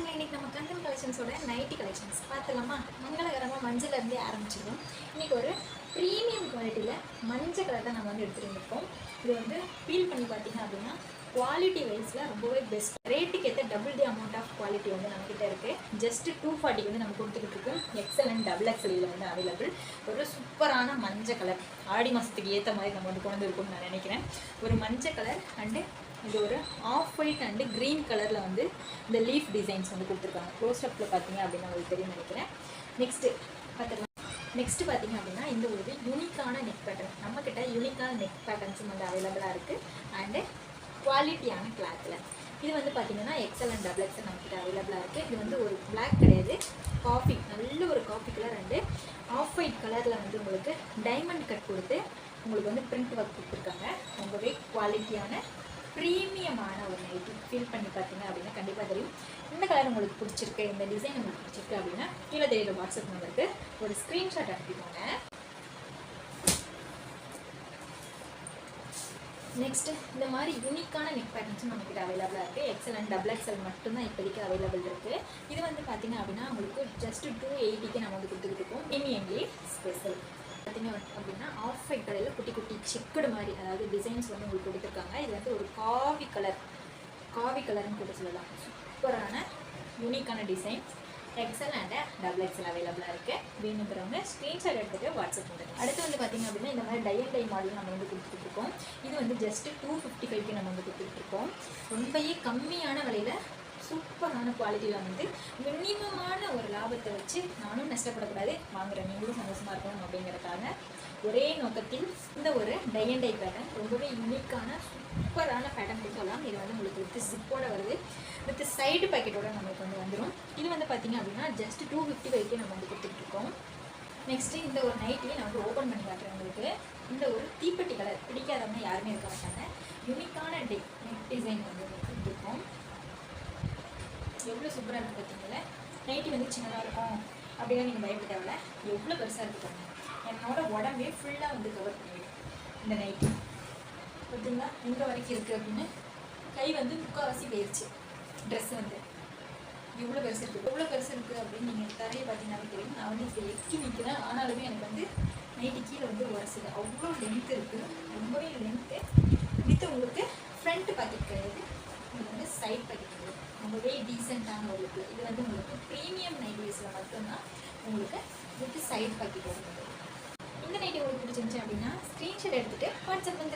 வாங்க இன்னைக்கு நம்ம கண்டன் கலெக்ஷன்ஸோட நைட்டி கலெக்ஷன்ஸ் பார்த்துலாமா. மங்களகரமாக மஞ்சள்லேருந்தே ஆரம்பிச்சிடும். இன்றைக்கி ஒரு ப்ரீமியம் குவாலிட்டியில் மஞ்சள் கலர் தான் நம்ம வந்து எடுத்துகிட்டு இருக்கோம். இது வந்து ஃபீல் பண்ணி பார்த்தீங்க அப்படின்னா குவாலிட்டி வைஸில் ரொம்பவே பெஸ்ட். ரேட்டுக்கு ஏற்ற double the amount of quality வந்து நம்மக்கிட்ட இருக்குது. ஜஸ்ட் 240 வந்து நம்ம கொடுத்துக்கிட்டு இருக்கோம். எக்ஸல் அண்ட் டபுள் எக்ஸல் வந்து அவைலபிள். ஒரு சூப்பரான மஞ்சள் கலர் ஆடி மாதத்துக்கு ஏற்ற மாதிரி நம்ம வந்து கொண்டு இருக்கும்னு நான் நினைக்கிறேன். ஒரு மஞ்சள் கலர் அண்டு இது ஒரு ஆஃப் ஒயிட் அண்டு க்ரீன் கலரில் வந்து இந்த லீஃப் டிசைன்ஸ் வந்து கொடுத்துருக்காங்க. க்ளோஸ்அப்பில் பார்த்தீங்க அப்படின்னா உங்களுக்கு தெரியும் நினைக்கிறேன். நெக்ஸ்ட்டு பார்த்தீங்க அப்படின்னா இந்த ஒரு யூனிக்கான நெக் பேட்டர்ன் நம்மக்கிட்ட யூனிக்கான நெக் பேட்டர்ன்ஸும் வந்து அவைலபிளாக இருக்குது. அண்டு குவாலிட்டியான கிளாத்தில் இது வந்து பார்த்திங்கன்னா எக்ஸல் அண்ட் டபுள் எக்ஸல் நம்மக்கிட்ட அவைலபிளாக இருக்குது. இது வந்து ஒரு பிளாக் கிடையாது, காஃபி, நல்ல ஒரு coffee colour and off white கலரில் வந்து உங்களுக்கு டைமண்ட் கட் கொடுத்து உங்களுக்கு வந்து பிரிண்ட் ஒர்க் கொடுத்துருக்காங்க. ரொம்பவே குவாலிட்டியான ப்ரீமியமான ஒரு நைட்டி. ஃபீல் பண்ணி பார்த்தீங்க அப்படின்னா கண்டிப்பாக தெரியும். இந்த கலர் உங்களுக்கு பிடிச்சிருக்கு, இந்த டிசைன் உங்களுக்கு பிடிச்சிருக்கு அப்படின்னா கீழே தெரியுற வாட்ஸ்அப் நம்பருக்கு ஒரு ஸ்க்ரீன்ஷாட் அனுப்பிக்கோங்க. நெக்ஸ்ட்டு இந்த மாதிரி யூனிக்கான நெக் பேட்டர்ன்ஸும் நம்மக்கிட்ட அவைலபிளாக இருக்குது. எக்ஸல் அண்ட் டபுள் எக்ஸல் மட்டும்தான் இப்போதைக்கு அவைலபிள் இருக்குது. இது வந்து பார்த்திங்க அப்படின்னா உங்களுக்கு ஜஸ்ட் 280க்கு நம்ம வந்து கொடுத்துக்கிட்டு இருக்கோம். ப்ரீமியம்லி ஸ்பெஷல் பார்த்திங்க அப்படின்னா ஆஃப் ஒயிட் கலரில் குட்டி குட்டி செக்குடு மாதிரி அதாவது டிசைன்ஸ் வந்து உங்களுக்கு கொடுத்துருக்காங்க. இது வந்து ஒரு காவி கலர்னு கூட சொல்லலாம். சூப்பரான யூனிக்கான designs XL and double XL அவைலபிளாக இருக்குது. வேணுங்கிறவங்க ஸ்க்ரீன்ஷாட் எடுத்துகிட்டு வாட்ஸ்அப் பண்ணுங்கள். அடுத்து வந்து பார்த்திங்க அப்படின்னா இந்த மாதிரி டை அண்ட் டை மாடல் நம்ம வந்து கொடுத்துட்ருக்கோம். இது வந்து ஜஸ்ட்டு 255க்கு நம்ம வந்து கொடுத்துட்ருக்கோம். ரொம்பவே கம்மியான விலையில் சூப்பரான குவாலிட்டியில் வந்து மினிமமான ஒரு லாபத்தை வச்சு நானும் நஷ்டப்படக்கூடாது, வாங்குகிறேன் நீங்களும் சந்தோஷமாக இருக்கணும் அப்படிங்கிறதுக்காக ஒரே நோக்கத்தில் இந்த ஒரு டை அண்ட் டை பேட்டர்ன் ரொம்பவே யூனிக்கான சூப்பரான பேட்டர்ன் சொல்லலாம். இது வந்து உங்களுக்கு வித் ஜிப்போட வருது, வித் சைடு பேக்கெட்டோட நம்மளுக்கு வந்து வந்துடும். இது வந்து பார்த்திங்க அப்படின்னா ஜஸ்ட் 255க்கு நம்ம வந்து கொடுத்துட்ருக்கோம். நெக்ஸ்ட்டு இந்த ஒரு நைட்டியை நான் வந்து ஓப்பன் பண்ணி காட்டுறேன் உங்களுக்கு. இந்த ஒரு தீப்பெட்டி கலர் பிடிக்காதவங்க யாருமே இருக்க மாட்டாங்க. யூனிக்கான நெக் டிசைன் வந்து கொடுத்துருக்கோம். எவ்வளோ சூப்பராக இருக்குது பார்த்தீங்களா. நைட்டி வந்து சின்னதாக இருக்கும் அப்படின்னா நீங்கள் பயப்பட தேவையில்ல. எவ்வளோ பெருசாக இருக்குது பாருங்க. என்னோட உடம்பே ஃபுல்லாக வந்து கவர் பண்ணிவிடும் இந்த நைட்டி. பார்த்தீங்களா எங்கே வரைக்கும் இருக்குது அப்படின்னு கை வந்து முக்கால்வாசி போயிடுச்சு. ட்ரெஸ் வந்து எவ்வளோ பெருசு இருக்குது அப்படின்னு நீங்கள் தரையை பார்த்தீங்கன்னாவே தெரியும். நான் வந்து இப்போ எக்கி நிற்கிறேன், ஆனாலுமே எனக்கு வந்து நைட்டி கீழே வந்து உரசுது. அவ்வளோ லென்த்து இருக்குது, ரொம்பவே லென்த்து. வித் உங்களுக்கு ஃப்ரண்ட் பாக்கெட் கிடையாது, இது வந்து சைட் பாக்கெட் கிடையாது. ரொம்பவே டீசெண்டான ஒரு லுக்கு. இது வந்து உங்களுக்கு ப்ரீமியம் நைட்டிஸில் மட்டும்தான் உங்களுக்கு வித் சைட் பாக்கெட் வருது. இந்த நைட்டி உங்களுக்கு பிடிச்சிருந்துச்சு அப்படின்னா ஸ்க்ரீன்ஷாட் எடுத்துகிட்டு வாட்ஸ்அப் வந்து